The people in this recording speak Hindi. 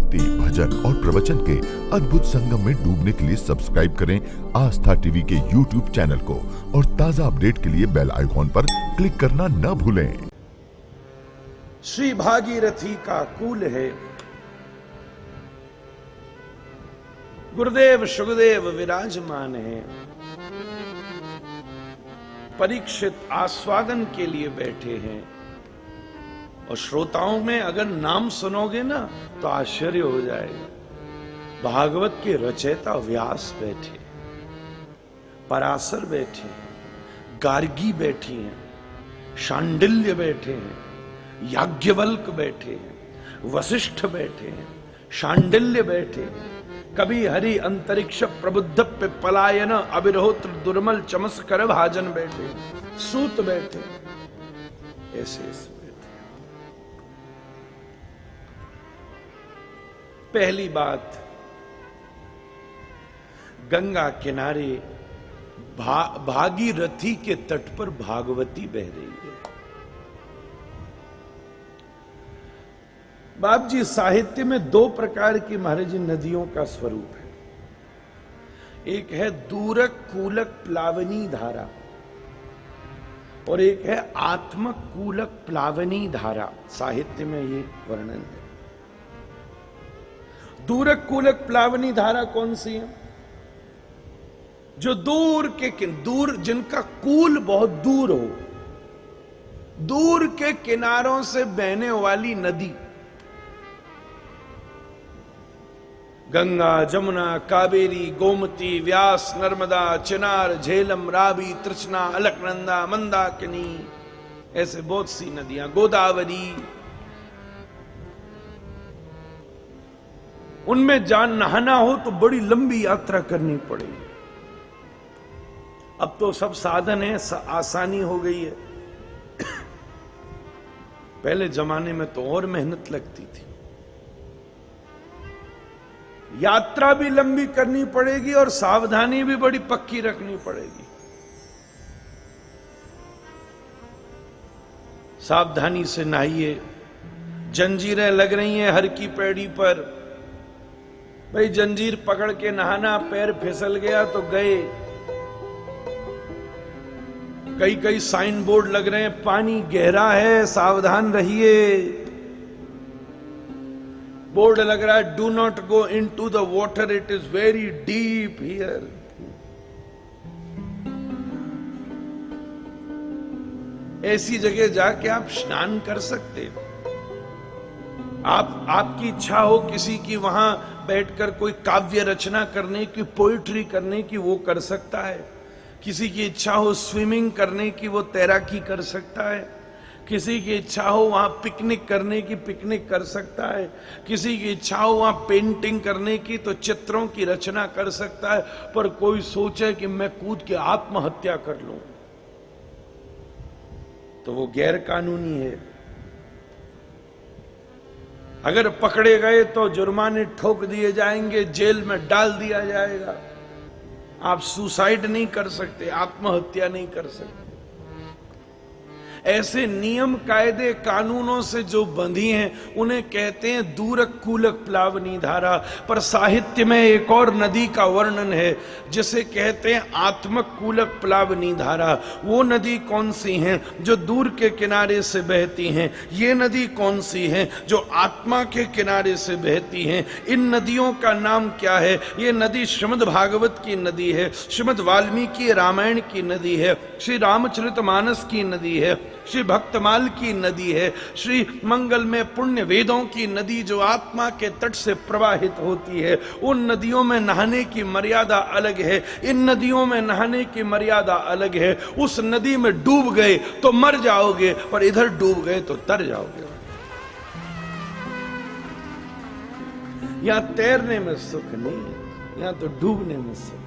भक्ति, भजन और प्रवचन के अद्भुत संगम में डूबने के लिए सब्सक्राइब करें आस्था टीवी के YouTube चैनल को और ताजा अपडेट के लिए बेल आइकॉन पर क्लिक करना न भूलें। श्री भागीरथी का कुल है। गुरुदेव शुकदेव विराजमान है। परीक्षित आस्वादन के लिए बैठे हैं और श्रोताओं में अगर नाम सुनोगे ना तो आश्चर्य हो जाएगा। भागवत के रचयिता व्यास बैठे, पराशर बैठे हैं, गार्गी बैठी हैं, शांडिल्य बैठे हैं, याज्ञवल्क बैठे हैं, वशिष्ठ बैठे हैं, शांडिल्य बैठे हैं, कभी हरि अंतरिक्ष प्रबुद्ध पे पलायन अविरोत्र दुर्मल चमस कर भाजन बैठे हैं, सूत बैठे हैं, ऐसे बैठे। पहली बात, गंगा किनारे भागीरथी के तट पर भागवती बह रही है। बाप जी, साहित्य में दो प्रकार की महाराज नदियों का स्वरूप है। एक है दूरक कूलक प्लावनी धारा और एक है आत्मक कूलक प्लावनी धारा। साहित्य में ये वर्णन है। दूरक कूलक प्लावनी धारा कौन सी है? जो दूर जिनका कूल बहुत दूर हो, दूर के किनारों से बहने वाली नदी। गंगा, जमुना, कावेरी, गोमती, व्यास, नर्मदा, चिनार, झेलम, रावी, तृष्णा, अलकनंदा, मंदाकिनी, ऐसे बहुत सी नदियां, गोदावरी। उनमें नहाना हो तो बड़ी लंबी यात्रा करनी पड़ेगी। अब तो सब साधन है, आसानी हो गई है। पहले जमाने में तो और मेहनत लगती थी। यात्रा भी लंबी करनी पड़ेगी और सावधानी भी बड़ी पक्की रखनी पड़ेगी। सावधानी से नहाइए। जंजीरें लग रही हैं हर की पैड़ी पर। भाई, जंजीर पकड़ के नहाना, पैर फिसल गया तो गए। कई कई साइन बोर्ड लग रहे हैं, पानी गहरा है, सावधान रहिए। बोर्ड लग रहा है, do not go into the water, it is very deep here. ऐसी जगह जाके आप स्नान कर सकते हो। आपकी इच्छा हो किसी की वहां बैठकर कोई काव्य रचना करने की, पोइट्री करने की, वो कर सकता है। किसी की इच्छा हो स्विमिंग करने की, वो तैराकी कर सकता है। किसी की इच्छा हो वहां पिकनिक करने की, पिकनिक कर सकता है। किसी की इच्छा हो वहां पेंटिंग करने की, तो चित्रों की रचना कर सकता है। पर कोई सोचे कि मैं कूद के आत्महत्या कर लूं तो वो गैर कानूनी है। अगर पकड़े गए तो जुर्माने ठोक दिए जाएंगे, जेल में डाल दिया जाएगा। आप सुसाइड नहीं कर सकते, आत्महत्या नहीं कर सकते। ऐसे नियम, कायदे, कानूनों से जो बंधी हैं उन्हें कहते हैं दूरक कूलक प्लावनी धारा। पर साहित्य में एक और नदी का वर्णन है जिसे कहते हैं आत्मक कूलक प्लावनी धारा। वो नदी कौन सी हैं? जो दूर के किनारे से बहती हैं। ये नदी कौन सी हैं? जो आत्मा के किनारे से बहती हैं। इन नदियों का नाम क्या है? ये नदी श्रीमद् भागवत की नदी है, श्रीमद् वाल्मीकि रामायण की नदी है, श्री रामचरितमानस की नदी है, श्री भक्तमाल की नदी है, श्री मंगल में पुण्य वेदों की नदी जो आत्मा के तट से प्रवाहित होती है। उन नदियों में नहाने की मर्यादा अलग है, इन नदियों में नहाने की मर्यादा अलग है। उस नदी में डूब गए तो मर जाओगे, पर इधर डूब गए तो तर जाओगे। यहां तैरने में सुख नहीं है, यहां तो डूबने में सुख।